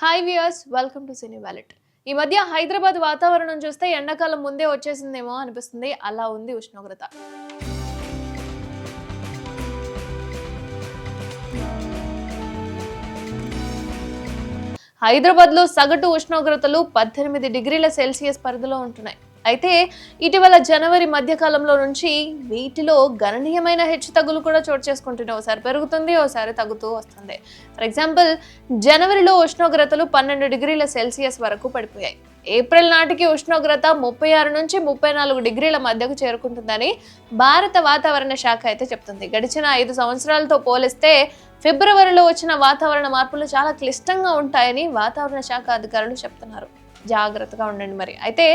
Hi viewers, welcome to Cine Wallet. ఈ మధ్య హైదరాబాద్ వాతావరణం చూస్తే ఎండాకాలం ముందే వచ్చేసిందేమో అనిపిస్తుంది. అలా ఉంది ఉష్ణోగ్రత. హైదరాబాద్లో సగటు ఉష్ణోగ్రతలు 18 డిగ్రీల సెల్సియస్ పరిధిలో ఉంటున్నాయి. అయితే ఇటీవల జనవరి మధ్యకాలంలో నుంచి వీటిలో గణనీయమైన హెచ్చుతగ్గులు కూడా చోటు చేసుకుంటున్నాయి. ఒకసారి పెరుగుతుంది, ఒకసారి తగ్గుతూ వస్తుంది. ఫర్ ఎగ్జాంపుల్, జనవరిలో ఉష్ణోగ్రతలు 12 డిగ్రీల సెల్సియస్ వరకు పడిపోయాయి. ఏప్రిల్ నాటికి ఉష్ణోగ్రత 36 నుంచి 34 డిగ్రీల మధ్యకు చేరుకుంటుందని భారత వాతావరణ శాఖ అయితే చెప్తుంది. గడిచిన 5 సంవత్సరాలతో పోలిస్తే ఫిబ్రవరిలో వచ్చిన వాతావరణ మార్పులు చాలా క్లిష్టంగా ఉంటాయని వాతావరణ శాఖ అధికారులు చెప్తున్నారు. జాగ్రత్తగా ఉండండి. మరి అయితే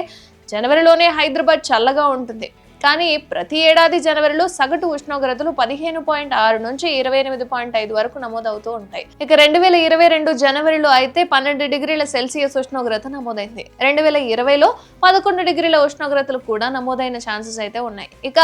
జనవరిలోనే హైదరాబాద్ చల్లగా ఉంటుంది, కానీ ప్రతి ఏడాది జనవరిలో సగటు ఉష్ణోగ్రతలు 15.6 నుంచి 28.5 వరకు నమోదవుతూ ఉంటాయి. ఇక 2022 జనవరిలో అయితే 12 డిగ్రీల సెల్సియస్ ఉష్ణోగ్రత నమోదైంది. 2020లో 11 డిగ్రీల ఉష్ణోగ్రతలు కూడా నమోదైన ఛాన్సెస్ అయితే ఉన్నాయి. ఇక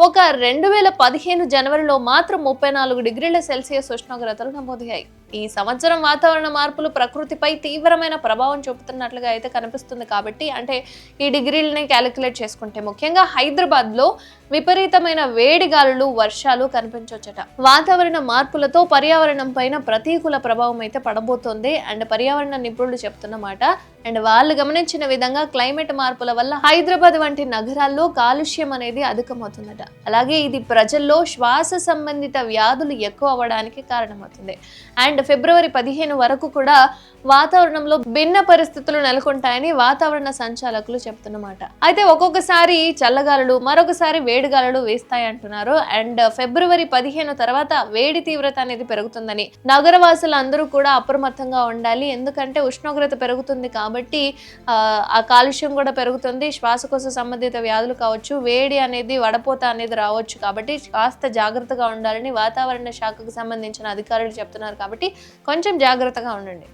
ఒక 2015 జనవరిలో మాత్రం 34 డిగ్రీల సెల్సియస్ ఉష్ణోగ్రతలు నమోదయ్యాయి. ఈ సంవత్సరం వాతావరణ మార్పులు ప్రకృతిపై తీవ్రమైన ప్రభావం చూపుతున్నట్లుగా అయితే కనిపిస్తుంది. కాబట్టి అంటే ఈ డిగ్రీలని క్యాలిక్యులేట్ చేసుకుంటే ముఖ్యంగా హైదరాబాద్లో విపరీతమైన వేడి గాలులు, వర్షాలు కనిపించొచ్చట. వాతావరణ మార్పులతో పర్యావరణం పైన ప్రతికూల ప్రభావం అయితే పడబోతోంది అండ్ పర్యావరణ నిపుణులు చెప్తున్నమాట. అండ్ వాళ్ళు గమనించిన విధంగా క్లైమేట్ మార్పుల వల్ల హైదరాబాద్ వంటి నగరాల్లో కాలుష్యం అనేది అధికమవుతుందట. అలాగే ఇది ప్రజల్లో శ్వాస సంబంధిత వ్యాధులు ఎక్కువ అవ్వడానికి కారణమవుతుంది. అండ్ ఫిబ్రవరి 15 వరకు కూడా వాతావరణంలో భిన్న పరిస్థితులు నెలకొంటాయని వాతావరణ సంచాలకులు చెప్తున్నమాట. అయితే ఒక్కొక్కసారి చల్లగాలులు, మరొకసారి వేడిగాలులు వేస్తాయి అంటున్నారు. అండ్ ఫిబ్రవరి 15 తర్వాత వేడి తీవ్రత అనేది పెరుగుతుందని నగరవాసులు అందరూ కూడా అప్రమత్తంగా ఉండాలి. ఎందుకంటే ఉష్ణోగ్రత పెరుగుతుంది కాబట్టి ఆ కాలుష్యం కూడా పెరుగుతుంది. శ్వాసకోశ సంబంధిత వ్యాధులు కావచ్చు, వేడి అనేది, వడపోత అనేది రావచ్చు. కాబట్టి కాస్త జాగ్రత్తగా ఉండాలని వాతావరణ శాఖకు సంబంధించిన అధికారులు చెప్తున్నారు. కాబట్టి కొంచెం జాగ్రత్తగా ఉండండి.